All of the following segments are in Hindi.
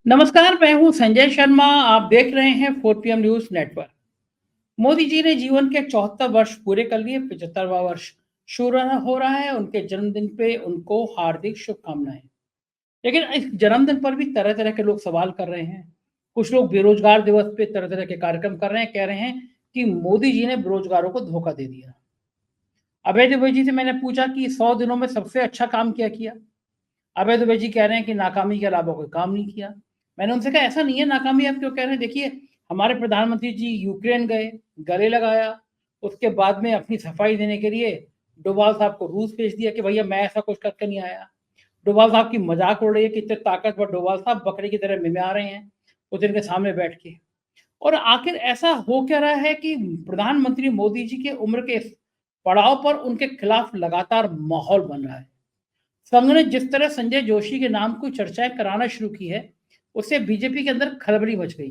नमस्कार, मैं हूं संजय शर्मा। आप देख रहे हैं 4 PM news network. Modi ji ने जीवन के 74 वर्ष पूरे कर लिए। 75वां वर्ष शुरू हो रहा है। उनके जन्मदिन पे उनको हार्दिक शुभकामनाएं। लेकिन इस जन्मदिन पर भी तरह तरह के लोग सवाल कर रहे हैं। कुछ लोग बेरोजगार दिवस पे तरह तरह के कार्यक्रम कर रहे हैं, कह रहे हैं कि मोदी जी ने बेरोजगारों को धोखा दे दिया। अभय दुबे जी से मैंने पूछा कि 100 दिनों में सबसे अच्छा काम क्या किया। अभय दुबे जी कह रहे हैं कि नाकामी के अलावा कोई काम नहीं किया। मैंने उनसे कहा ऐसा नहीं है, नाकामी आप क्यों कह रहे हैं? देखिए, हमारे प्रधानमंत्री जी यूक्रेन गए, गले लगाया, उसके बाद में अपनी सफाई देने के लिए डोभाल साहब को रूस भेज दिया कि भैया मैं ऐसा कुछ करके नहीं आया। डोभाल साहब की मजाक उड़ रही है कि इतने ताकतवर डोभाल साहब बकरे की तरह मिमिया रहे हैं पुतिन के सामने बैठ के। और आखिर ऐसा हो क्या रहा है कि प्रधानमंत्री मोदी जी के उम्र के इस पड़ाव पर उनके खिलाफ लगातार माहौल बन रहा है। संघ ने जिस तरह संजय जोशी के नाम को चर्चाएं कराना शुरू की है, उससे बीजेपी के अंदर खलबली मच गई।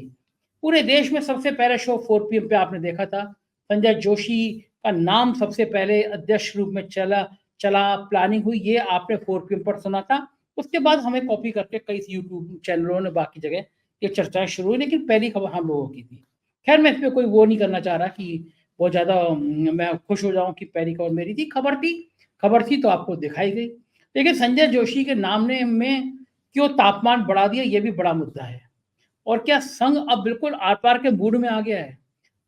पूरे देश में सबसे पहले शो 4 PM पे आपने देखा था, संजय जोशी का नाम सबसे पहले अध्यक्ष रूप में चला चला प्लानिंग हुई, ये आपने 4 PM पर सुना था। उसके बाद हमें कॉपी करके कई यूट्यूब चैनलों ने बाकी जगह ये चर्चाएं शुरू हुई, लेकिन पहली खबर हम लोगों की थी। खैर, मैं इस पर कोई वो नहीं करना चाह रहा कि बहुत ज्यादा मैं खुश हो जाऊं कि पहली खबर मेरी थी। खबर थी तो आपको दिखाई गई। देखिए, संजय जोशी के नाम ने में क्यों तापमान बढ़ा दिया, ये भी बड़ा मुद्दा है। और क्या संघ अब बिल्कुल आर पार के मूड में आ गया है,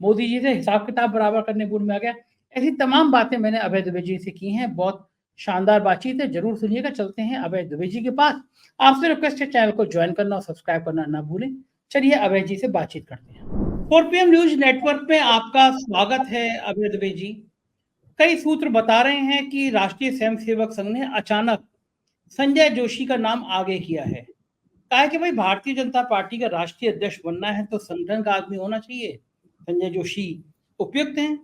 मोदी जी से हिसाब किताब बराबर करने मूड में आ गया? ऐसी तमाम बातें मैंने अभय दुबे जी से की हैं। बहुत शानदार बातचीत है, जरूर सुनिएगा। चलते हैं अभय दुबे जी के पास। आपसे रिक्वेस्ट है चैनल को ज्वाइन करना और सब्सक्राइब करना ना भूलें। चलिए अभय जी से बातचीत करते हैं। 4 PM न्यूज नेटवर्क में आपका स्वागत है अभय दुबे जी। कई सूत्र बता रहे हैं कि राष्ट्रीय स्वयंसेवक संघ ने अचानक संजय जोशी का नाम आगे किया है। कहा है कि भाई भारतीय जनता पार्टी का राष्ट्रीय अध्यक्ष बनना है तो संगठन का आदमी होना चाहिए। संजय जोशी उपयुक्त हैं।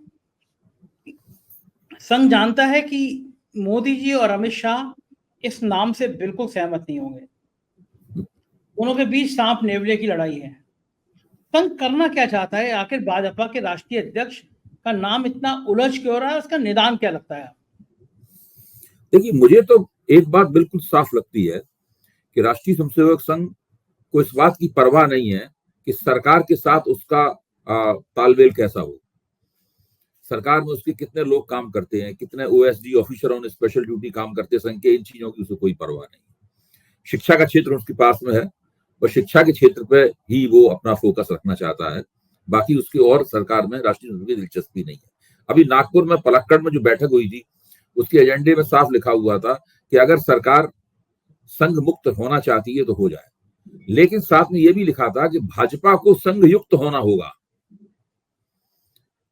संघ जानता है कि मोदी जी और अमित शाह इस नाम से बिल्कुल सहमत नहीं होंगे। दोनों के बीच सांप नेवले की लड़ाई है। संघ करना क्या चाहता है? आखिर भाजपा के राष्ट्रीय अध्यक्ष का नाम इतना उलझ क्यों रहा है? उसका निदान क्या लगता है? देखिए, मुझे तो एक बात बिल्कुल साफ लगती है कि राष्ट्रीय स्वयंसेवक संघ को इस बात की परवाह नहीं है कि सरकार के साथ उसका तालमेल कैसा हो। सरकार में उसके कितने लोग काम करते हैं, कितने OSD officer on special duty काम करते हैं, संघ के इन चीजों की उसे कोई परवाह नहीं। शिक्षा का क्षेत्र उसके पास में है और शिक्षा के क्षेत्र पे ही वो अपना फोकस रखना चाहता है। बाकी उसकी और सरकार में राष्ट्रीय स्वयंसेवक की दिलचस्पी नहीं है। अभी नागपुर में पलक्कड़ में जो बैठक हुई थी, उसके एजेंडे में साफ लिखा हुआ था कि अगर सरकार संघ मुक्त होना चाहती है तो हो जाए, लेकिन साथ में यह भी लिखा था कि भाजपा को संघ युक्त होना होगा।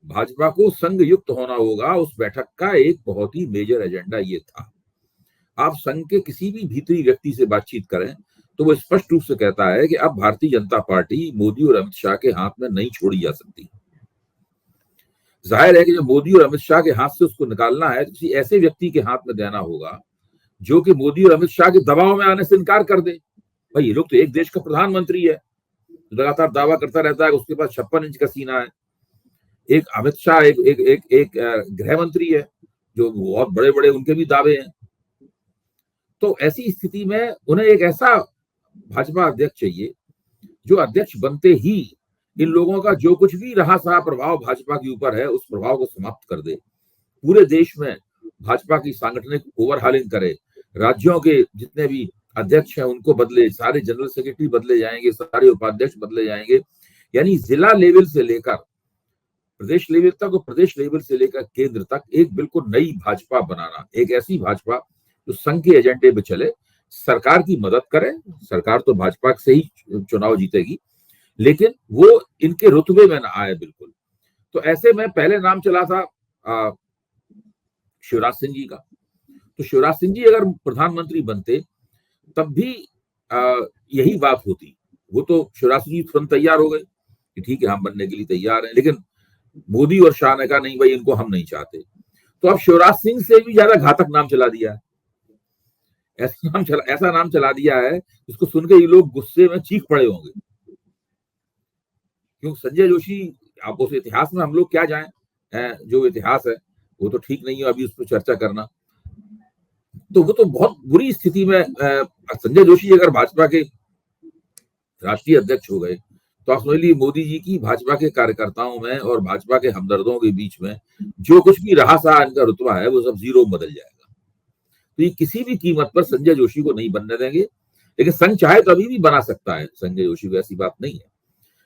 भाजपा को संघ युक्त होना होगा। उस बैठक का एक बहुत ही मेजर एजेंडा ये था। आप संघ के किसी भी भीतरी व्यक्ति से बातचीत करें तो वो स्पष्ट रूप से कहता है कि अब भारतीय जनता पार्टी मोदी और अमित शाह के हाथ में नहीं छोड़ी जा सकती। जाहिर है कि जब मोदी और अमित शाह के हाथ से उसको निकालना है तो किसी ऐसे व्यक्ति के हाथ में देना होगा जो कि मोदी और अमित शाह के दबाव में आने से इनकार कर दे। भाई, ये लोग तो एक देश का प्रधानमंत्री है, लगातार दावा करता रहता है, उसके पास 56 इंच का सीना है। एक अमित शाह एक एक एक, एक गृह मंत्री है जो बहुत बड़े बड़े उनके भी दावे हैं। तो ऐसी स्थिति में उन्हें एक ऐसा भाजपा अध्यक्ष चाहिए जो अध्यक्ष बनते ही इन लोगों का जो कुछ भी रहा सहा प्रभाव भाजपा के ऊपर है उस प्रभाव को समाप्त कर दे। पूरे देश में भाजपा की सांगठनिक ओवरहालिंग करे, राज्यों के जितने भी अध्यक्ष हैं उनको बदले, सारे जनरल सेक्रेटरी बदले जाएंगे, सारे उपाध्यक्ष बदले जाएंगे। यानी जिला लेवल से लेकर प्रदेश लेवल तक और प्रदेश लेवल से लेकर केंद्र तक एक बिल्कुल नई भाजपा बनाना, एक ऐसी भाजपा जो संघ के एजेंडे पे चले, सरकार की मदद करे। सरकार तो भाजपा से ही चुनाव जीतेगी, लेकिन वो इनके रुतबे में ना आए बिल्कुल। तो ऐसे में पहले नाम चला था शिवराज सिंह जी का। तो शिवराज सिंह जी अगर प्रधानमंत्री बनते तब भी यही बात होती। वो तो शिवराज सिंह जी तुरंत तैयार हो गए कि ठीक है हम बनने के लिए तैयार हैं, लेकिन मोदी और शाह ने कहा नहीं भाई, इनको हम नहीं चाहते। तो अब शिवराज सिंह से भी ज्यादा घातक नाम चला दिया है। ऐसा नाम चला दिया है जिसको सुन के ये लोग गुस्से में चीख पड़े होंगे। क्योंकि संजय जोशी, आप उस इतिहास में हम लोग क्या जाएं, जो इतिहास है वो तो ठीक नहीं है अभी उस पर चर्चा करना। तो वो तो बहुत बुरी स्थिति में संजय जोशी अगर भाजपा के राष्ट्रीय अध्यक्ष हो गए, तो आप समझ लीजिए मोदी जी की भाजपा के कार्यकर्ताओं में और भाजपा के हमदर्दों के बीच में जो कुछ भी रहा सा इनका रुतबा है वो सब जीरो में बदल जाएगा। तो ये किसी भी कीमत पर संजय जोशी को नहीं बनने देंगे। लेकिन संघ चाहे तो अभी भी बना सकता है संजय जोशी को, ऐसी बात नहीं है।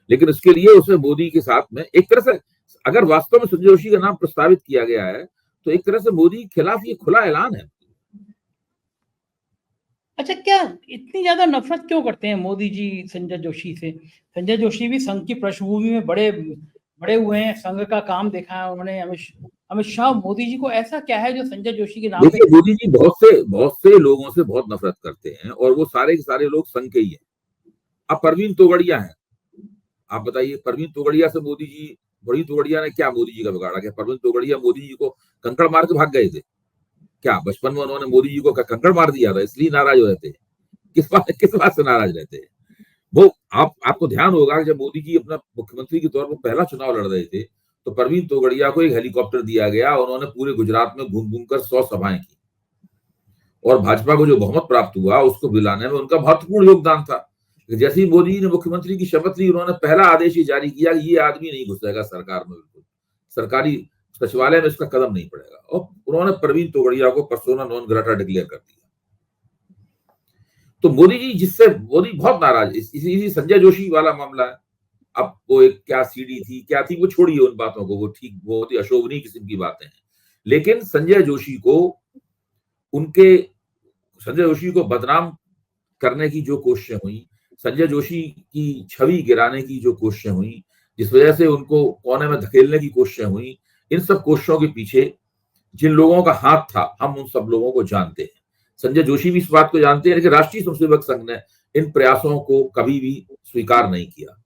लेकिन उसके लिए उसमें मोदी के साथ में एक तरह से अगर वास्तव में संजय जोशी का नाम प्रस्तावित किया गया है तो एक तरह से मोदी के खिलाफ ये खुला ऐलान है। अच्छा, क्या इतनी ज्यादा नफरत क्यों करते हैं मोदी जी संजय जोशी से? संजय जोशी भी संघ की पृष्ठभूमि में बड़े बड़े हुए हैं, संघ का काम देखा है उन्होंने। अमित शाह, मोदी जी को ऐसा क्या है जो संजय जोशी के नाम पे? देखिए, मोदी जी बहुत से लोगों से बहुत नफरत करते हैं और वो सारे के सारे लोग संघ के ही हैं। अब परवीन तोगड़िया है, आप बताइए, परवीन तोगड़िया से मोदी जी, परवीन तोगड़िया ने क्या मोदी जी का बिगाड़ा? क्या परवीन तोगड़िया मोदी जी को कंकड़ मार के भाग गए थे? क्या बचपन में उन्होंने मोदी जी को कंकड़ मार दिया था इसलिए नाराज हो रहते हैं? किस बात से नाराज रहते हैं वो? आपको ध्यान होगा कि जब मोदी जी अपना मुख्यमंत्री के तौर पर पहला चुनाव लड़ रहे थे तो परवीन तोगड़िया को एक हेलीकॉप्टर दिया गया, उन्होंने पूरे गुजरात में घूम घूम कर 100 सभाएं की और भाजपा को जो बहुमत प्राप्त हुआ उसको दिलाने में उनका महत्वपूर्ण योगदान था। जैसे ही मोदी जी ने मुख्यमंत्री की शपथ ली, उन्होंने पहला आदेश ही जारी किया कि ये आदमी नहीं घुसेगा सरकार में, बिल्कुल सरकारी सचिवालय में इसका कदम नहीं पड़ेगा। और उन्होंने परवीन तोगड़िया को पर्सोना नॉन ग्राटा डिक्लेयर कर दिया। तो मोदी जी जिससे मोदी बहुत नाराज, इसी संजय जोशी वाला मामला है। अब वो एक क्या सीडी थी क्या थी वो छोड़िए उन बातों को, वो ठीक बहुत ही अशोभनीय किस्म की बातें हैं। लेकिन संजय जोशी को बदनाम करने की जो कोशिशें हुई, संजय जोशी की छवि गिराने की जो कोशिशें हुई, जिस वजह से उनको कोने में धकेलने की कोशिशें हुई, इन सब कोशिशों के पीछे जिन लोगों का हाथ था हम उन सब लोगों को जानते हैं। संजय जोशी भी इस बात को जानते हैं कि राष्ट्रीय स्वयंसेवक संघ ने इन प्रयासों को कभी भी स्वीकार नहीं किया।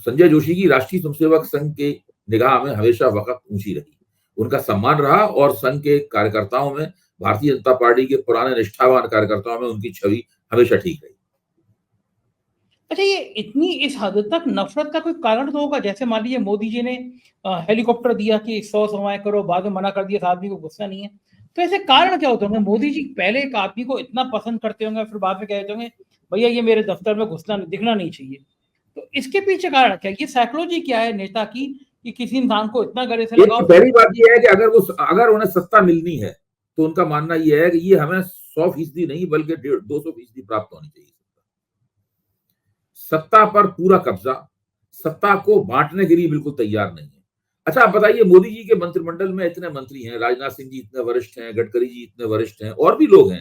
संजय जोशी की राष्ट्रीय स्वयंसेवक संघ के निगाह में हमेशा वक्त ऊंची रही, उनका सम्मान रहा और संघ के कार्यकर्ताओं में, भारतीय जनता पार्टी के पुराने निष्ठावान कार्यकर्ताओं में उनकी छवि हमेशा ठीक रही। अच्छा, ये इतनी इस हद तक नफरत का कोई कारण तो होगा? जैसे मान लीजिए मोदी जी ने हेलीकॉप्टर दिया कि 100 सवाएं करो, बाद में मना कर दिया, आदमी को गुस्सा नहीं है, तो ऐसे कारण क्या होते होंगे? मोदी जी पहले एक आदमी को इतना पसंद करते होंगे, फिर बाद में कहते होंगे भैया ये मेरे दफ्तर में घुसना दिखना नहीं चाहिए। तो इसके पीछे कारण क्या? ये साइकोलॉजी क्या है नेता की कि किसी इंसान को इतना गले से लगाओ? पहली बात यह है कि अगर उन्हें सत्ता मिलनी है तो उनका मानना यह है कि ये हमें 100% नहीं बल्कि 200% प्राप्त होनी चाहिए। सत्ता पर पूरा कब्जा, सत्ता को बांटने के लिए बिल्कुल तैयार नहीं है। अच्छा, आप बताइए, मोदी जी के मंत्रिमंडल में इतने मंत्री हैं, राजनाथ सिंह जी इतने वरिष्ठ हैं, गडकरी जी इतने वरिष्ठ हैं, और भी लोग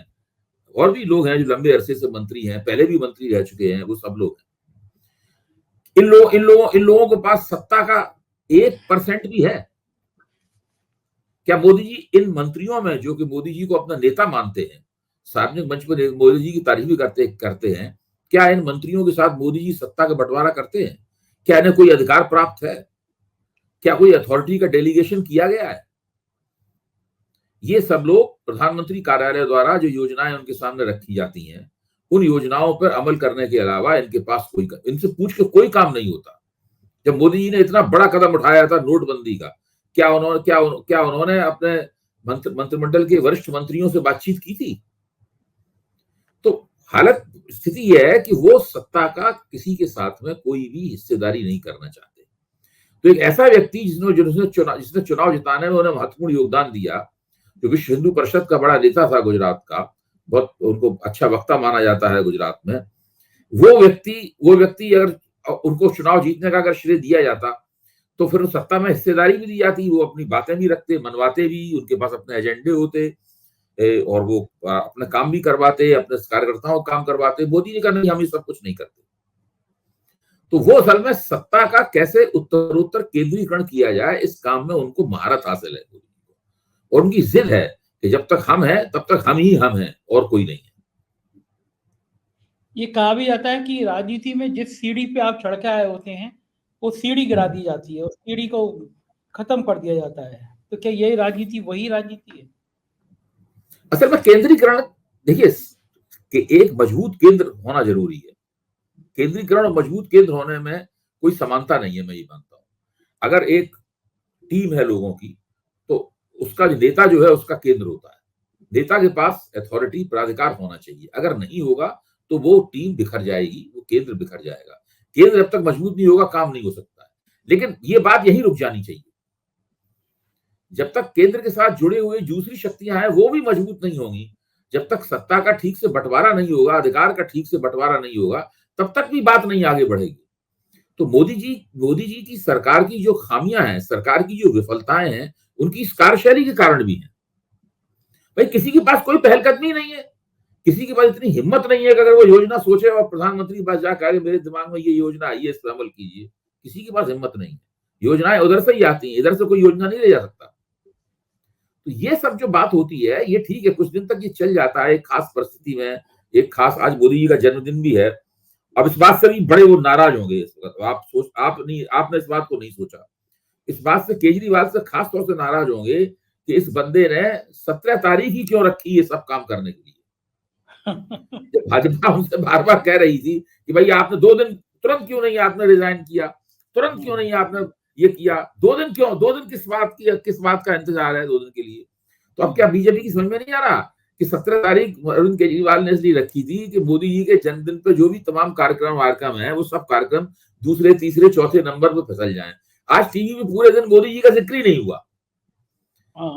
हैं जो लंबे अरसे से मंत्री हैं, पहले भी मंत्री रह चुके हैं, वो सब लोग हैं। इन लोगों के पास सत्ता का 1% भी है क्या? मोदी जी इन मंत्रियों में, जो कि मोदी जी को अपना नेता मानते हैं, सार्वजनिक मंच पर मोदी जी की तारीफ भी करते हैं, क्या इन मंत्रियों के साथ मोदी जी सत्ता का बंटवारा करते हैं? क्या इन्हें कोई अधिकार प्राप्त है? क्या कोई अथॉरिटी का डेलीगेशन किया गया है? ये सब लोग प्रधानमंत्री कार्यालय द्वारा जो योजनाएं उनके सामने रखी जाती हैं, उन योजनाओं पर अमल करने के अलावा इनके पास इनसे पूछ के कोई काम नहीं होता। जब मोदी जी ने इतना बड़ा कदम उठाया था नोटबंदी का, क्या उन्होंने अपने मंत्रिमंडल के वरिष्ठ मंत्रियों से बातचीत की थी? तो स्थिति यह है कि वो सत्ता का किसी के साथ में कोई भी हिस्सेदारी नहीं करना चाहते। तो एक ऐसा व्यक्ति जिसने चुनाव जिताने में उन्हें महत्वपूर्ण योगदान दिया, जो विश्व हिंदू परिषद का बड़ा नेता था गुजरात का, बहुत उनको अच्छा वक्ता माना जाता है गुजरात में, वो व्यक्ति अगर उनको चुनाव जीतने का अगर श्रेय दिया जाता तो फिर सत्ता में हिस्सेदारी भी दी जाती, वो अपनी बातें भी रखते, मनवाते भी, उनके पास अपने एजेंडे होते और वो अपना काम भी करवाते, अपने कार्यकर्ताओं का काम करवाते। मोदी जी का नहीं, हम ये सब कुछ नहीं करते। तो वो असल में सत्ता का कैसे उत्तरोत्तर केंद्रीकरण किया जाए, इस काम में उनको महारत हासिल है मोदी जी को, और उनकी जिद है कि जब तक हम हैं तब तक हम हैं और कोई नहीं है। ये कहा भी जाता है कि राजनीति में जिस सीढ़ी पे आप चढ़ के आए होते हैं वो सीढ़ी गिरा दी जाती है, उस सीढ़ी को खत्म कर दिया जाता है। तो क्या यही राजनीति वही राजनीति है? असल में केंद्रीकरण, देखिए कि एक मजबूत केंद्र होना जरूरी है। केंद्रीकरण और मजबूत केंद्र होने में कोई समानता नहीं है, मैं ये मानता हूं। अगर एक टीम है लोगों की तो उसका जो नेता जो है उसका केंद्र होता है, नेता के पास अथॉरिटी प्राधिकार होना चाहिए। अगर नहीं होगा तो वो टीम बिखर जाएगी, वो केंद्र बिखर जाएगा। केंद्र जब तक मजबूत नहीं होगा काम नहीं हो सकता है। लेकिन ये बात यही रुक जानी चाहिए। जब तक केंद्र के साथ जुड़े हुए दूसरी शक्तियां हैं वो भी मजबूत नहीं होंगी, जब तक सत्ता का ठीक से बंटवारा नहीं होगा, अधिकार का ठीक से बंटवारा नहीं होगा, तब तक भी बात नहीं आगे बढ़ेगी। तो मोदी जी की सरकार की जो खामियां हैं, सरकार की जो विफलताएं हैं, उनकी इस कार्यशैली के कारण भी है। भाई किसी के पास कोई पहलकदमी नहीं है, किसी के पास इतनी हिम्मत नहीं है कि अगर वो योजना सोचे और प्रधानमंत्री के पास जाकर मेरे दिमाग में ये योजना आई है, इस पर अमल कीजिए। किसी के पास हिम्मत नहीं है। योजनाएं उधर से ही आती हैं, इधर से कोई योजना नहीं ले जा सकता। तो ये सब जो बात होती है ये ठीक है, कुछ दिन तक ये चल जाता है, एक खास परिस्थिति में, एक खास, आज मोदी जी का जन्मदिन भी है। अब इस बात से भी बड़े वो नाराज होंगे इस वक्त। आपने इस बात को नहीं सोचा। इस बात से केजरीवाल से खास तौर से नाराज होंगे कि इस बंदे ने 17 तारीख ही क्यों रखी ये सब काम करने के लिए। भाजपा उनसे बार बार कह रही थी कि भाई आपने 2 दिन तुरंत क्यों नहीं आपने रिजाइन किया, तुरंत क्यों नहीं आपने ये किया, 2 दिन क्यों, 2 दिन किस बात का इंतजार है 2 दिन के लिए। तो अब क्या बीजेपी की समझ में नहीं आ रहा कि 17 तारीख अरविंद केजरीवाल ने इसलिए रखी थी कि मोदी जी के जन्मदिन पर जो भी तमाम कार्यक्रम है वो सब कार्यक्रम दूसरे, तीसरे, चौथे नंबर पर फिसल जाए। आज टीवी में पूरे दिन मोदी जी का जिक्र ही नहीं हुआ।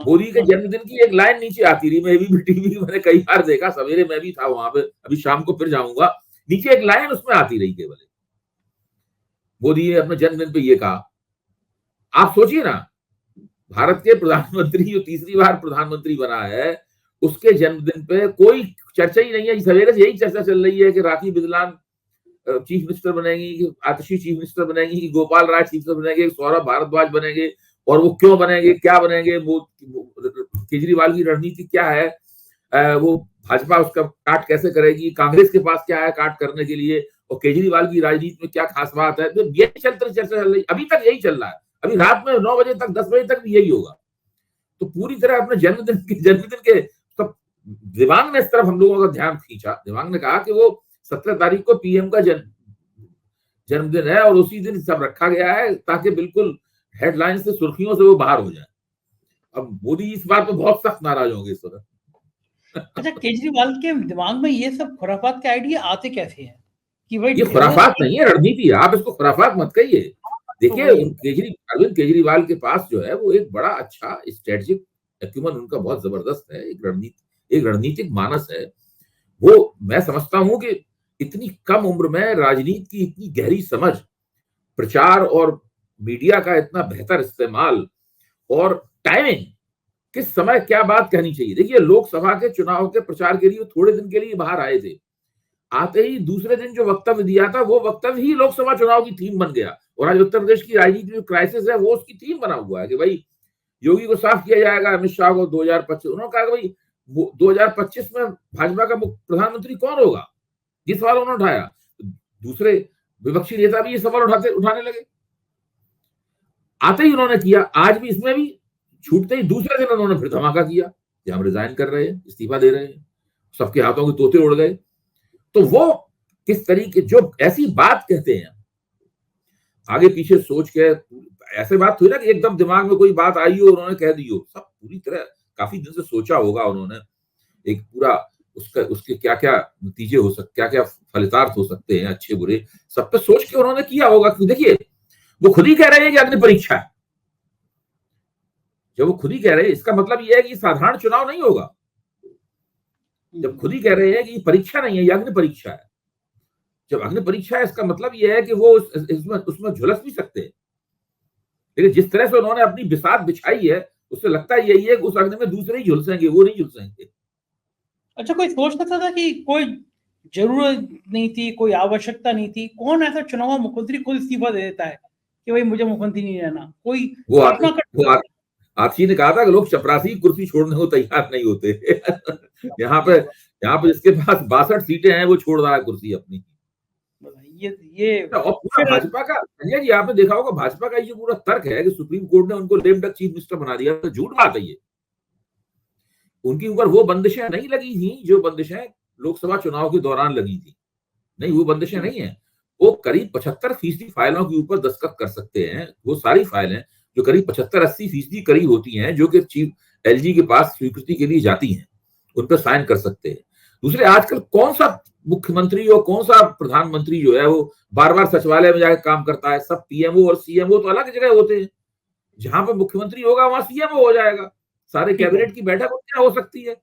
मोदी के जन्मदिन की एक लाइन नीचे आती रही, मैं भी टीवी मैंने कई बार देखा, सवेरे मैं भी था वहां पे, अभी शाम को फिर जाऊंगा, नीचे एक लाइन उसमें आती रही केवल, मोदी ने अपने जन्मदिन पे ये कहा। आप सोचिए ना, भारत के प्रधानमंत्री जो तीसरी बार प्रधानमंत्री बना है, उसके जन्मदिन पे कोई चर्चा ही नहीं है। सवेरे से यही चर्चा चल रही है कि राखी बिदलान चीफ मिनिस्टर बनेगी, कि आतिशी चीफ मिनिस्टर बनेगी, कि गोपाल राय चीफ मिनिस्टर बनेंगे, सौरभ भारद्वाज बनेंगे, और वो क्यों बनेंगे, क्या बनेंगे, वो केजरीवाल की रणनीति क्या है, वो भाजपा उसका काट कैसे करेगी, कांग्रेस के पास क्या है काट करने के लिए, और केजरीवाल की राजनीति में क्या खास बात है। तो ये चर्चा चल रही, अभी तक यही चल रहा है। अभी रात में 9 बजे तक, 10 बजे तक भी यही होगा। तो पूरी तरह अपने जन्मदिन के सब दिमाग ने इस तरफ हम लोगों का ध्यान खींचा। दिमाग ने कहा कि वो 17 तारीख को पीएम का जन्मदिन है और उसी दिन सब रखा गया है ताकि बिल्कुल हेडलाइन से, सुर्खियों से वो बाहर हो जाए। अब मोदी इस बात पर बहुत सख्त नाराज होंगे इस वक्त। अच्छा, केजरीवाल के दिमाग में ये सब खुराफात के आइडिया आते कैसे हैं कि भाई ये खुराफात नहीं है, रणनीति है। आप इसको खुराफात मत कहिए। देखिए अरविंद केजरीवाल के पास जो है वो एक बड़ा अच्छा स्ट्रेटेजिक एक्यूमेंट उनका बहुत जबरदस्त है, एक रणनीतिक मानस है। वो मैं समझता हूं कि इतनी कम उम्र में राजनीति की इतनी गहरी समझ, प्रचार और मीडिया का इतना बेहतर इस्तेमाल, और टाइमिंग, किस समय क्या बात कहनी चाहिए। देखिए लोकसभा के चुनाव के प्रचार के लिए थोड़े दिन के लिए बाहर आए थे, आते ही दूसरे दिन जो वक्तव्य दिया था वो वक्तव्य ही लोकसभा चुनाव की थीम बन गया। और आज उत्तर प्रदेश की राजनीति में क्राइसिस है, वो उसकी थीम बना हुआ है कि भाई योगी को साफ किया जाएगा, अमित शाह को 2025। उन्होंने कहा कि भाई 2025 में भाजपा का प्रधानमंत्री कौन होगा, ये सवाल उन्होंने उठाया। दूसरे विपक्षी नेता भी ये सवाल उठाने लगे। आते ही उन्होंने किया। आज भी इसमें भी छूटते ही दूसरे दिन उन्होंने फिर धमाका किया कि हम रिजाइन कर रहे हैं, इस्तीफा दे रहे हैं। सबके हाथों के तोते उड़ गए। तो वो किस तरीके जो ऐसी बात कहते हैं, आगे पीछे सोच के, ऐसे बात हुई ना कि एकदम दिमाग में कोई बात आई हो उन्होंने कह दी हो। सब पूरी तरह काफी दिन से सोचा होगा उन्होंने, एक पूरा उसके क्या क्या नतीजे हो सकते, क्या क्या फलितार्थ हो सकते हैं, अच्छे बुरे, सब पे सोच के उन्होंने किया होगा। देखिए वो खुद ही कह रहे हैं कि अग्नि परीक्षा है। जब वो खुद ही कह रहे हैं इसका मतलब ये है कि साधारण चुनाव नहीं होगा। जब खुद ही कह रहे हैं कि ये परीक्षा नहीं है, ये अग्नि परीक्षा है, जब अग्नि परीक्षा है इसका मतलब ये है कि वो उसमें झुलस भी सकते हैं। लेकिन जिस तरह से उन्होंने अपनी बिसात बिछाई है उससे लगता है यही है कि उस अग्नि में दूसरे ही झुलसेंगे, वो नहीं झुलसेंगे। अच्छा, कोई सोच सकता था कि कोई जरूरत नहीं थी, कोई आवश्यकता नहीं थी, कौन ऐसा चुनाव मुख्यमंत्री खुद इस्तीफा दे देता है कि भाई मुझे मुख्यमंत्री नहीं रहना। कोई आतिशी ने कहा था कि लोग चपरासी कुर्सी छोड़ने को तैयार नहीं होते। यहाँ पे जिसके पास 62 सीटें हैं वो छोड़ रहा है कुर्सी अपनी। ये और पूरा भाजपा का, संजय जी आपने देखा होगा भाजपा का ये पूरा तर्क है कि सुप्रीम कोर्ट ने उनको लेम डक चीफ मिनिस्टर बना दिया, तो झूठ बात है ये। उनके ऊपर वो बंदिशें नहीं लगी थी जो बंदिशें लोकसभा चुनाव के दौरान लगी थी। नहीं, वो बंदिशें नहीं है। वो करीब 75% फाइलों के ऊपर दस्तखत कर सकते हैं। वो सारी फाइलें जो करीब 75-80% करीब होती हैं, जो कि चीफ एलजी के पास स्वीकृति के लिए जाती हैं, उन पर साइन कर सकते हैं। दूसरे, आजकल कौन सा मुख्यमंत्री और कौन सा प्रधानमंत्री जो है वो बार बार सचिवालय में जाकर काम करता है। सब पीएमओ और सीएमओ तो अलग जगह होते हैं। जहां पर मुख्यमंत्री होगा वहां सीएमओ हो जाएगा। सारे कैबिनेट की बैठक क्या हो सकती है?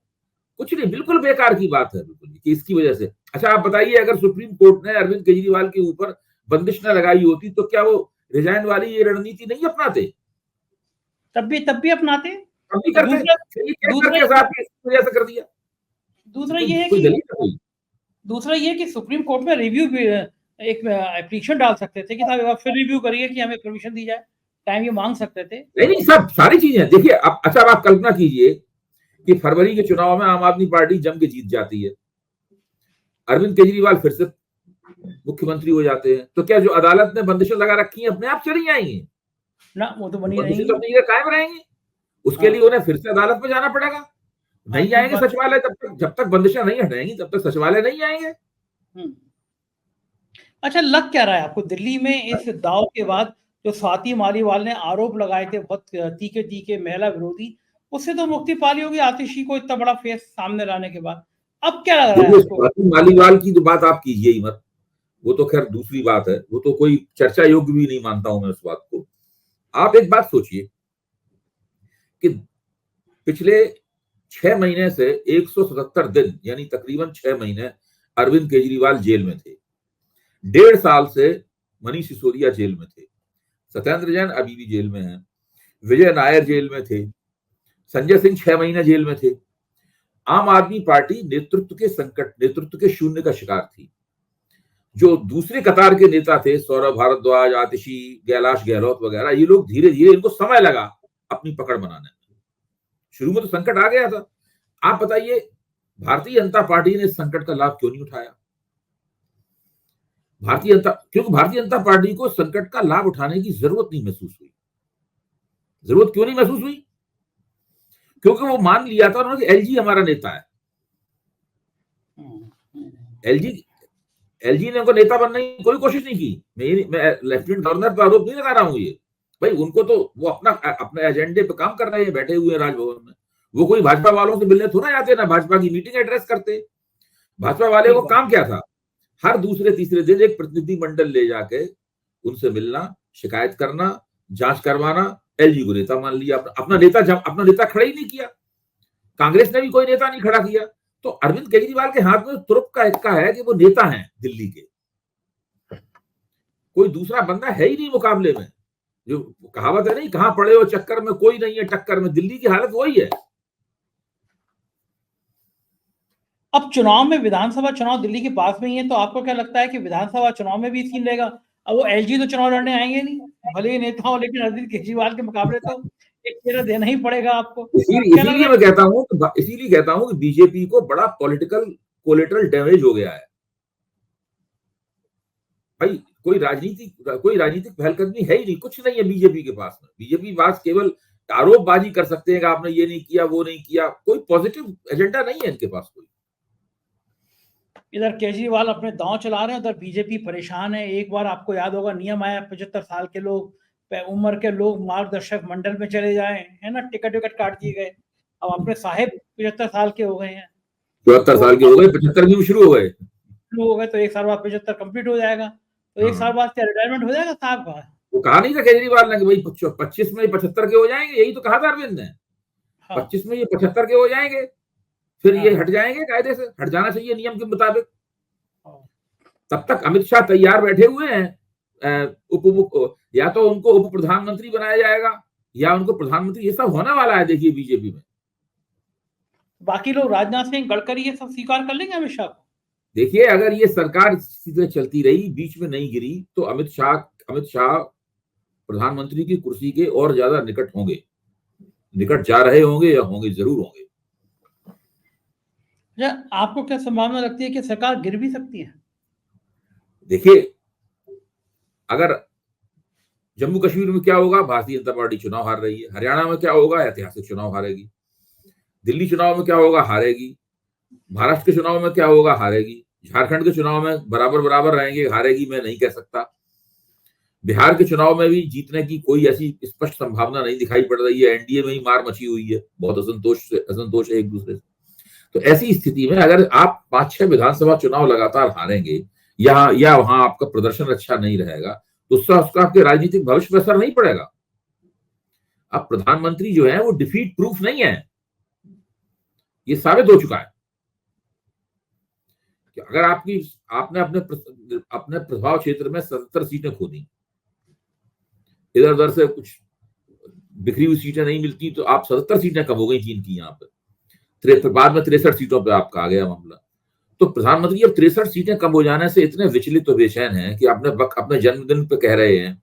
कुछ नहीं, बिल्कुल बेकार की बात है बिल्कुल कि इसकी वजह से। अच्छा आप बताइए, अगर सुप्रीम कोर्ट ने अरविंद केजरीवाल के ऊपर बंदिश न लगाई होती तो क्या वो रिजाइन वाली ये रणनीति नहीं अपनाते? तब भी अपनाते। हम भी करते। दूसरा करके इसकी वजह से कर दिया। दूसरा ये है कोई कि दलील है कोई? दूसरा ये कि सुप्रीम कोर्ट में रिव्यू भी एक एप्लीकेशन डाल सकते थे कि साहब आप फिर रिव्यू करिए कि हमें परमिशन दी जाए। टाइम ये मांग सकते थे। नहीं, सब सारी चीजें देखिए। अब अच्छा आप कल्पना कीजिए कि फरवरी के चुनाव में आम आदमी पार्टी जम के जीत जाती है, अरविंद केजरीवाल फिर से मुख्यमंत्री हो जाते हैं, तो क्या जो अदालत ने बंदिशें लगा रखी हैं अपने आप चली जाएंगी? ना, वो तो बनी बंदिशें रहेंगी। तो अपनी जगह कायम रहेंगी। उसके लिए उन्हें फिर से अदालत में जाना पड़ेगा। नहीं जाएंगे सचिवालय तब तक, जब तक बंदिशें नहीं हटाएंगी तब तक सचिवालय नहीं आएंगे। अच्छा, लग क्या रहा है आपको दिल्ली में इस दाव के बाद जो स्वाति मालीवाल ने आरोप लगाए थे बहुत तीखे तीखे महिला विरोधी, उससे तो मुक्ति पा ली होगी आतिशी को इतना बड़ा फेस सामने लाने के बाद। अब क्या लग रहा है आपको? स्वाति मालीवाल की तो बात आप कीजिए ही मत, वो तो खैर दूसरी बात है, वो तो कोई चर्चा योग्य भी नहीं मानता हूं मैं उस बात को। आप एक बात सोचिए कि पिछले 6 महीने से 177 दिन यानी तकरीबन 6 महीने अरविंद केजरीवाल जेल में थे। 1.5 साल से मनीष सिसोदिया जेल में थे, सत्येंद्र जैन अभी भी जेल में है, विजय नायर जेल में थे, संजय सिंह 6 महीने जेल में थे। आम आदमी पार्टी नेतृत्व के संकट, नेतृत्व के शून्य का शिकार थी। जो दूसरे कतार के नेता थे, सौरभ भारद्वाज, आतिशी, कैलाश गहलोत वगैरह, ये लोग धीरे धीरे, इनको समय लगा अपनी पकड़ बनाने में। शुरू में तो संकट आ गया था। आप बताइए भारतीय जनता पार्टी ने इस संकट का लाभ क्यों नहीं उठाया? क्योंकि भारतीय जनता पार्टी को संकट का लाभ उठाने की जरूरत नहीं महसूस हुई। जरूरत क्यों नहीं महसूस हुई? क्योंकि वो मान लिया था उन्होंने कि एलजी हमारा नेता है। एलजी ने उनको नेता बनने की कोई कोशिश नहीं की। मैं लेफ्टिनेंट गवर्नर पर आरोप नहीं लगा रहा हूं ये भाई, उनको तो वो अपने एजेंडे पे काम कर रहे हैं, बैठे हुए हैं राजभवन में। वो कोई भाजपा वालों से मिलने थोड़ा जाते, ना भाजपा की मीटिंग एड्रेस करते। भाजपा वाले को काम क्या था? हर दूसरे तीसरे दिन एक प्रतिनिधि मंडल ले जाके उनसे मिलना, शिकायत करना, जांच करवाना। एलजी को नेता मान लिया, अपना नेता खड़ा ही नहीं किया। कांग्रेस ने भी कोई नेता नहीं खड़ा किया। तो अरविंद केजरीवाल के हाथ में तुरुप का इक्का है कि वो नेता हैं दिल्ली के, कोई दूसरा बंदा है ही नहीं मुकाबले में। जो कहावत है नहीं, कहां पड़े हो चक्कर में कोई नहीं है टक्कर में, दिल्ली की हालत वही है। अब चुनाव में, विधानसभा चुनाव दिल्ली के पास में ही है, तो आपको क्या लगता है कि विधानसभा चुनाव में भी सीन रहेगा? अब वो एलजी तो चुनाव लड़ने आएंगे नहीं, भले ही नेता हो, लेकिन अरविंद केजरीवाल के मुकाबले तो एक चेहरा देना ही पड़ेगा आपको। इसीलिए मैं कहता हूं कि बीजेपी को बड़ा पॉलिटिकल कोलेटरल डैमेज हो गया है भाई। कोई राजनीतिक पहलकदमी है ही नहीं, कुछ नहीं है बीजेपी के पास में। बीजेपी पास केवल आरोपबाजी कर सकते हैं कि आपने ये नहीं किया, वो नहीं किया। कोई पॉजिटिव एजेंडा नहीं है इनके पास कोई। इधर केजरीवाल अपने दांव चला रहे हैं, उधर बीजेपी परेशान है। एक बार आपको याद होगा नियम आया, 75 साल के लोग, उम्र के लोग मार्गदर्शक मंडल में चले जाए, है ना, टिकट काट दिए गए। अब अपने साहेब 75 साल के हो गए हैं, 74 साल के हो गए, 75 भी शुरू हो गए, तो 1 साल बाद 75 कंप्लीट हो जाएगा। तो 1 साल बाद क्या रिटायरमेंट हो जाएगा साहब का? वो कहा नहीं था केजरीवाल ने कि भाई 25 में 75 के हो जाएंगे? यही तो कहा था अरविंद ने। 25 में ये 75 के हो जाएंगे, फिर ये हट जाएंगे, कायदे से हट जाना चाहिए नियम के मुताबिक। तब तक अमित शाह तैयार बैठे हुए हैं। या तो उनको उप प्रधानमंत्री बनाया जाएगा या उनको प्रधानमंत्री, ये सब होने वाला है देखिए बीजेपी में। बाकी लोग राजनाथ सिंह, गडकरी, ये सब स्वीकार कर लेंगे अमित शाह को? देखिए, अगर ये सरकार इसी तरह चलती रही, बीच में नहीं गिरी, तो अमित शाह प्रधानमंत्री की कुर्सी के और ज्यादा निकट होंगे, निकट जा रहे होंगे या होंगे, जरूर होंगे। आपको क्या संभावना लगती है कि सरकार गिर भी सकती है? देखिए, अगर जम्मू कश्मीर में क्या होगा, भारतीय जनता पार्टी चुनाव हार रही है। हरियाणा में क्या होगा, ऐतिहासिक चुनाव हारेगी। दिल्ली चुनाव में क्या होगा, हारेगी। महाराष्ट्र के चुनाव में क्या होगा, हारेगी। झारखंड के चुनाव में बराबर रहेंगे, हारेगी मैं नहीं कह सकता। बिहार के चुनाव में भी जीतने की कोई ऐसी स्पष्ट संभावना नहीं दिखाई पड़ रही है। एनडीए में ही मार मची हुई है, बहुत असंतोष है एक दूसरे से। तो ऐसी स्थिति में अगर आप 5-6 विधानसभा चुनाव लगातार हारेंगे या वहां आपका प्रदर्शन अच्छा नहीं रहेगा, तो उसका आपके राजनीतिक भविष्य पर असर नहीं पड़ेगा। अब प्रधानमंत्री जो है वो डिफीट प्रूफ नहीं है, ये साबित हो चुका है कि अगर आपने अपने प्रभाव क्षेत्र में 77 सीटें खो दी, इधर उधर से कुछ बिखरी हुई सीटें नहीं मिलती, तो आप 77 सीटें कम हो गई चीन की, यहाँ पे बाद में 63 सीटों पे आपका आ गया मामला। तो प्रधानमंत्री अब 63 सीटें कम हो जाने से इतने विचलित और बेचैन हैं कि अपने जन्मदिन पे कह रहे हैं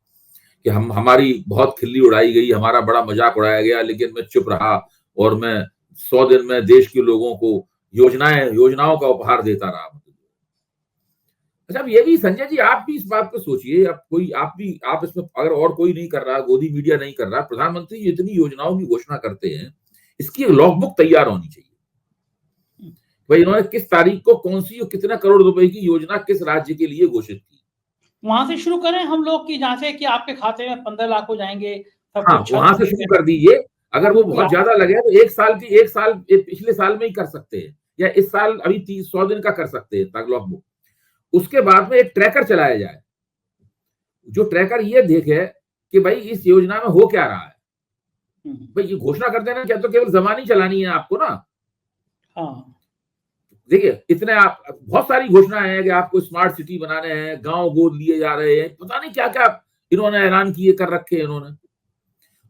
कि हमारी बहुत खिल्ली उड़ाई गई, हमारा बड़ा मजाक उड़ाया गया, लेकिन मैं चुप रहा और मैं 100 दिन में देश के लोगों को योजनाओं का उपहार देता रहा। अच्छा, अब ये भी संजय जी, आप भी इस बात को सोचिए, आप इसमें अगर और कोई नहीं कर रहा, गोदी मीडिया नहीं कर रहा, प्रधानमंत्री इतनी योजनाओं की घोषणा करते हैं, इसकी एक लॉगबुक तैयार होनी चाहिए। भाई इन्होंने किस तारीख को कौन सी और कितना करोड़ रुपए की योजना किस राज्य के लिए घोषित की। वहां से शुरू करें हम लोग की, जहां से कि आपके खाते में 15 लाख हो जाएंगे, हाँ, वहां से शुरू कर दीजिए। अगर वो बहुत ज्यादा लगे तो पिछले साल में ही कर सकते हैं, या इस साल अभी 100 दिन का कर सकते हैं लॉगबुक। उसके बाद में एक ट्रैकर चलाया जाए, जो ट्रैकर ये देखे कि भाई इस योजना में हो क्या रहा है। भाई ये घोषणा कर देना क्या, तो केवल जबानी चलानी है आपको ना। हाँ, देखिए इतने आप बहुत सारी घोषणाएं हैं कि आपको स्मार्ट सिटी बनाने हैं, गांव गोद लिए जा रहे हैं, पता नहीं क्या क्या इन्होंने ऐलान किए कर रखे हैं इन्होंने।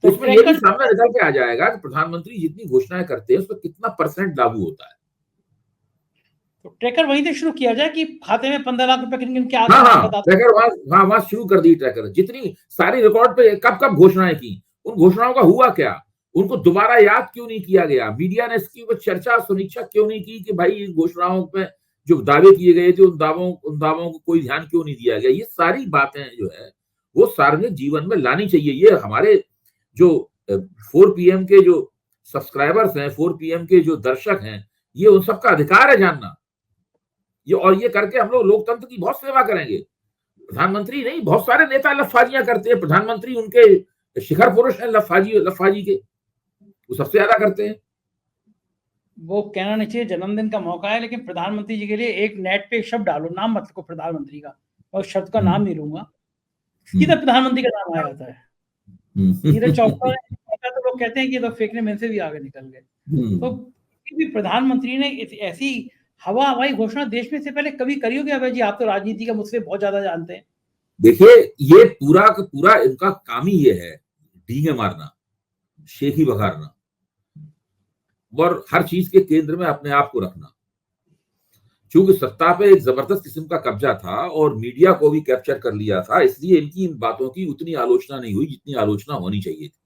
तो उसमें ये भी सामने निकल के आ जाएगा कि प्रधानमंत्री जितनी घोषणाएं करते हैं उसमें कितना % लागू होता है। तो ट्रैकर वहीं से शुरू किया जाए कि खाते में 15 लाख रुपए क्या। हाँ, ट्रैकर वहां शुरू कर दी। ट्रैकर जितनी सारी रिकॉर्ड पे कब घोषणाएं की, उन घोषणाओं का हुआ क्या, उनको दोबारा याद क्यों नहीं किया गया, मीडिया ने इसकी ऊपर चर्चा समीक्षा क्यों नहीं की कि भाई इन घोषणाओं पे जो दावे किए गए थे उन दावों को कोई ध्यान क्यों नहीं दिया गया। ये सारी बातें जो है वो सार्वजनिक जीवन में लानी चाहिए। ये हमारे जो 4PM के जो सब्सक्राइबर्स हैं, 4PM के जो दर्शक हैं, ये उन सबका अधिकार है जानना। ये करके हम लोग लोकतंत्र की बहुत सेवा करेंगे। प्रधानमंत्री नहीं, बहुत सारे नेता लफाजियां करते हैं, प्रधानमंत्री उनके शिखर पुरुष हैं लफाजी के, वो सबसे ज्यादा करते हैं। वो कहना नहीं चाहिए जन्मदिन का मौका है, लेकिन प्रधानमंत्री जी के लिए एक नेट पे शब्द डालो, नाम मत लिखो प्रधानमंत्री का, और शब्द का नाम नहीं लूंगा, सीधा प्रधानमंत्री का नाम आ जाता है। नीरज चोपड़ा तो लोग कहते हैं कि तो फेंकने में से भी आगे निकल गए। तो भी प्रधानमंत्री ने ऐसी हवाई घोषणा देश में से पहले कभी करी होगी? अभय जी, आप तो राजनीति का मुझसे बहुत ज्यादा जानते हैं। देखिए ये पूरा का पूरा इनका काम ही ये है, डींगे मारना, शेखी बघारना और हर चीज के केंद्र में अपने आप को रखना। क्योंकि सत्ता पे एक जबरदस्त किस्म का कब्जा था और मीडिया को भी कैप्चर कर लिया था, इसलिए इनकी इन बातों की उतनी आलोचना नहीं हुई जितनी आलोचना होनी चाहिए थी।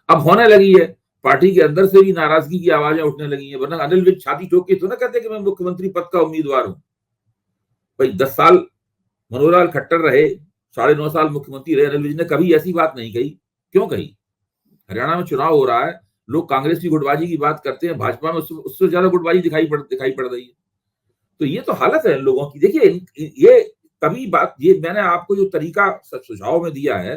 अब होने लगी है, पार्टी के अंदर से भी नाराजगी की आवाजें उठने लगी है। वरना अनिल विज छाती ठोक के तो ना कहते कि मैं मुख्यमंत्री पद का उम्मीदवार हूं। भाई 10 साल मनोहर लाल खट्टर रहे, 9.5 साल मुख्यमंत्री रहे, अनिल विज ने कभी ऐसी बात नहीं कही। क्यों कही? हरियाणा में चुनाव हो रहा है, लोग कांग्रेस की गुटबाजी की बात करते हैं, भाजपा में उससे ज्यादा गुटबाजी दिखाई पड़ रही है। तो ये तो हालत है इन लोगों की। देखिए ये तभी बात, ये मैंने आपको जो तरीका सुझाव में दिया है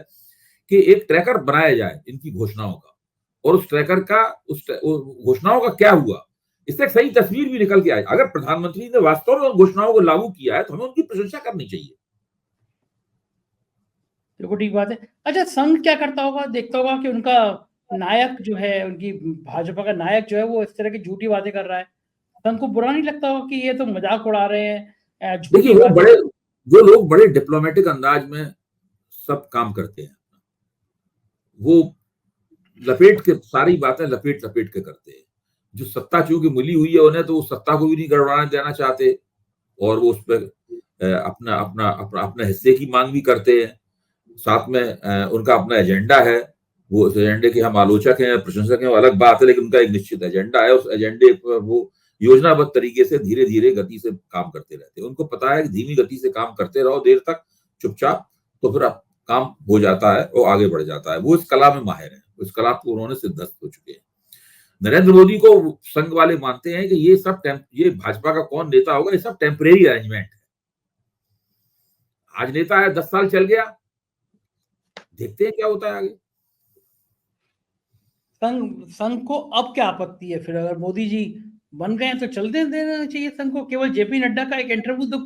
कि एक ट्रैकर बनाया जाए इनकी घोषणाओं का, और उस ट्रैकर का उस घोषणाओं का क्या हुआ, इससे एक सही तस्वीर भी निकल के आए। अगर प्रधानमंत्री ने वास्तव में उन घोषणाओं को लागू किया है तो हमें उनकी प्रशंसा करनी चाहिए। बिल्कुल ठीक बात है। अच्छा, संघ क्या करता होगा? देखता होगा कि उनका नायक जो है, उनकी भाजपा का नायक जो है, वो इस तरह की झूठी बातें कर रहा है। संघ को बुरा नहीं लगता होगा कि ये तो मजाक उड़ा रहे हैं? देखिए वो लोग बड़े डिप्लोमेटिक अंदाज में सब काम करते हैं, वो सारी बातें लपेट के करते हैं। जो सत्ता चूंकि मिली हुई है उन्हें, तो उस सत्ता को भी नहीं गड़बड़ाने देना चाहते, और वो उस पर अपना हिस्से की मांग भी करते हैं। साथ में उनका अपना एजेंडा है, वो उस एजेंडे के हम आलोचक हैं, प्रशंसक हैं, वो अलग बात है, लेकिन उनका एक निश्चित एजेंडा है। उस एजेंडे पर वो योजनाबद्ध तरीके से धीरे धीरे गति से काम करते रहते हैं। उनको पता है कि धीमी गति से काम करते रहो देर तक चुपचाप, तो फिर काम हो जाता है, वो आगे बढ़ जाता है। वो इस कला में माहिर है, उस कला को उन्होंने सिद्धस्त हो चुके हैं। नरेंद्र मोदी को संघ वाले मानते हैं कि ये भाजपा का कौन नेता होगा, ये सब टेम्परेरी अरेंजमेंट है। आज नेता है, 10 साल चल गया, देखते हैं क्या होता है आगे। संघ को अब क्या आपत्ति है फिर, अगर मोदी जी बन गए हैं तो चलते देना चाहिए संघ को। केवल जेपी नड्डा का एक इंटरव्यू तो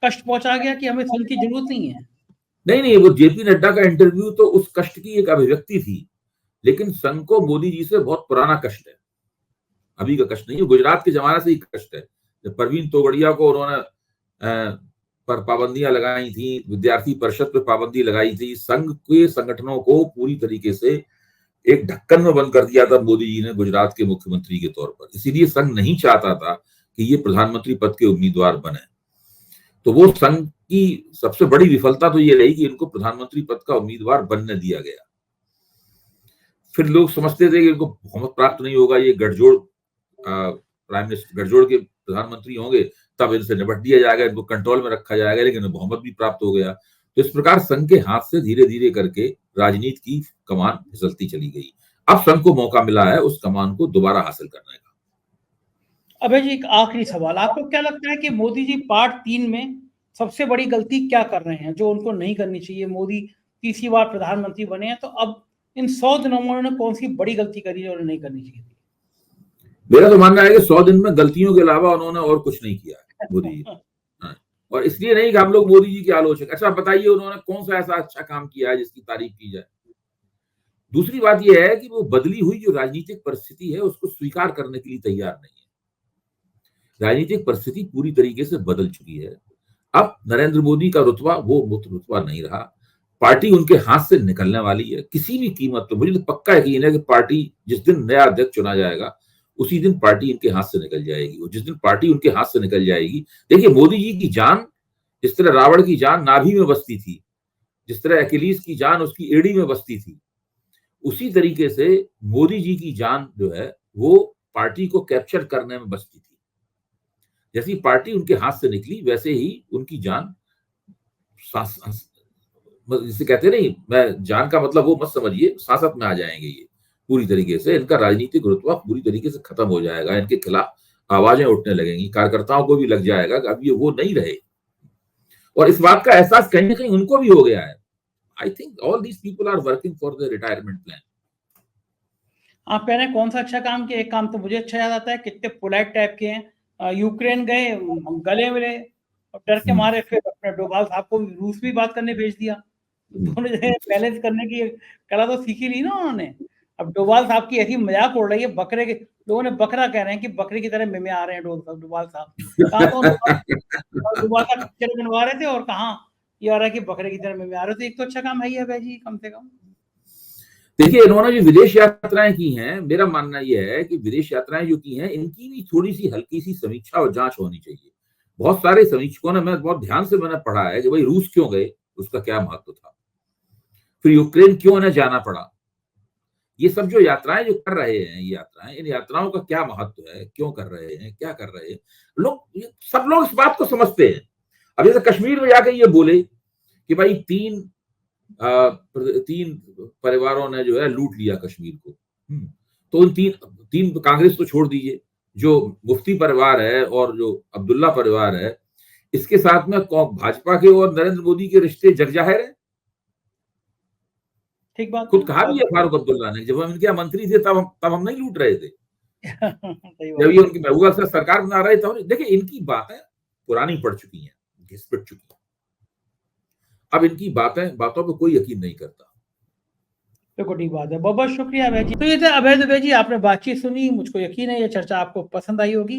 कष्ट पहुंचा गया कि हमें संघ की जरूरत नहीं है। नहीं, वो जेपी नड्डा का इंटरव्यू तो उस कष्ट की एक अभिव्यक्ति थी, लेकिन संघ को मोदी जी से बहुत पुराना कष्ट है, अभी का कष्ट नहीं है, गुजरात के जमाने से ही कष्ट है। जब परवीन तोगड़िया को उन्होंने पर पाबंदियां लगाई थी, विद्यार्थी परिषद पर पाबंदी लगाई थी, संघ के संगठनों को पूरी तरीके से एक ढक्कन में बंद कर दिया था मोदी जी ने गुजरात के मुख्यमंत्री के तौर पर। इसीलिए संघ नहीं चाहता था कि ये प्रधानमंत्री पद के उम्मीदवार बने। तो वो संघ की सबसे बड़ी विफलता तो ये रही कि इनको प्रधानमंत्री पद का उम्मीदवार बनने दिया गया। फिर लोग समझते थे कि इनको बहुमत प्राप्त नहीं होगा, ये गठजोड़ प्राइम मिनिस्टर, गठजोड़ के प्रधानमंत्री होंगे, तब इनसे निपट दिया जाएगा, इनको कंट्रोल में रखा जाएगा, लेकिन बहुमत भी प्राप्त हो गया। तो इस प्रकार संघ के हाथ से धीरे धीरे करके राजनीति की कमान फिसलती चली गई। अब संघ को मौका मिला है उस कमान को दोबारा हासिल करने का। अभय जी, एक आखिरी सवाल, आपको क्या लगता है कि मोदी जी पार्ट 3 में सबसे बड़ी गलती क्या कर रहे हैं जो उनको नहीं करनी चाहिए? मोदी तीसरी बार प्रधानमंत्री बने हैं, तो अब इन 100 दिनों में उन्होंने कौन सी बड़ी गलती करी है और नहीं करनी चाहिए? मेरा तो मानना है कि 100 दिन में गलतियों के अलावा उन्होंने और कुछ नहीं किया मोदी जी। और इसलिए नहीं कि हम लोग मोदी जी के आलोचक। अच्छा बताइए, उन्होंने कौन सा ऐसा अच्छा काम किया है जिसकी तारीफ की जाए? दूसरी बात यह है कि वो बदली हुई जो राजनीतिक परिस्थिति है उसको स्वीकार करने के लिए तैयार नहीं है। राजनीतिक परिस्थिति पूरी तरीके से बदल चुकी है। अब नरेंद्र मोदी का रुतबा वो रुतबा नहीं रहा, पार्टी उनके हाथ से निकलने वाली है किसी भी कीमत पर। मुझे तो पक्का यकीन है कि पार्टी जिस दिन नया अध्यक्ष चुना जाएगा उसी दिन पार्टी इनके हाथ से निकल जाएगी। और जिस दिन पार्टी उनके हाथ से निकल जाएगी, देखिए मोदी जी की जान जिस तरह रावण की जान नाभि में बसती थी, जिस तरह अखिलेश की जान उसकी एड़ी में बसती थी, उसी तरीके से मोदी जी की जान जो है वो पार्टी को कैप्चर करने में बसती थी। जैसी पार्टी उनके हाथ से निकली वैसे ही उनकी जान, जिसे कहते नहीं, मैं जान का मतलब वो मत समझिए, सांसत में आ जाएंगे ये पूरी तरीके से। इनका राजनीतिक रुतबा पूरी तरीके से खत्म हो जाएगा, इनके खिलाफ आवाजें उठने लगेंगी, कार्यकर्ताओं को भी लग जाएगा कि अब ये वो नहीं रहे। और इस बात का एहसास कहीं ना कहीं उनको भी हो गया है। I think all these people are working for the retirement plan. आप कह रहे हैं कौन सा अच्छा काम किया? एक काम तो मुझे अच्छा याद आता है, कितने पोलाइट टाइप के हैं, यूक्रेन गए, गले मिले और डर के मारे फिर अपने डोभाल साहब को रूस भी बात करने भेज दिया। दोनों जगह बैलेंस करने की कला तो सीखी ली ना उन्होंने। अब डोभाल साहब की ऐसी मजाक उड़ रही है, बकरे के लोगों ने बकरा कह रहे हैं कि बकरे की तरह मिमे आ रहे हैं डोभाल साहब। कहाँ तो डोभाल का पिक्चर बनवा रहे थे और कहाँ ये आ रहा है कि बकरे की तरह मिमे आ रहे थे। एक तो अच्छा काम है भाई जी, कम से कम। देखिए, इन्होंने जो विदेश यात्राएं की हैं, मेरा मानना यह है कि विदेश यात्राएं जो की हैं इनकी भी थोड़ी सी हल्की सी समीक्षा और जांच होनी चाहिए। बहुत सारे समीक्षकों ने, मैं बहुत ध्यान से मैंने पढ़ा है कि भाई रूस क्यों गए, उसका क्या महत्व था, फिर यूक्रेन क्यों उन्हें जाना पड़ा, ये सब जो यात्राएं जो कर रहे हैं, ये यात्राएं, इन यात्राओं का क्या महत्व है, क्यों कर रहे हैं, क्या कर रहे हैं लोग, सब लोग इस बात को समझते हैं। अब जैसे कश्मीर में जाकर ये बोले कि भाई तीन परिवारों ने जो है लूट लिया कश्मीर को, तो उन तीन कांग्रेस तो छोड़ दीजिए, जो मुफ्ती परिवार है और जो अब्दुल्ला परिवार है, इसके साथ में भाजपा के और नरेंद्र मोदी के रिश्ते जगजाहिर है। ठीक बात, खुद कहा भी है फारूक अब्दुल्ला ने, जब हम इनके मंत्री थे तब हम नहीं लूट रहे थे। जब ये उनकी महबूबा से सरकार बना रहे थे। देखिए, इनकी बातें पुरानी पड़ चुकी हैं, घिस-पिट चुकी हैं। अब इनकी बातों पे कोई यकीन नहीं करता। बिल्कुल ठीक बात है। बहुत बहुत शुक्रिया अभय जी। तो ये थे अभय दुबे जी, आपने बातचीत सुनी, मुझको यकीन है ये चर्चा आपको पसंद आई होगी।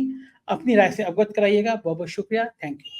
अपनी राय से अवगत कराइएगा। बहुत बहुत शुक्रिया, थैंक यू।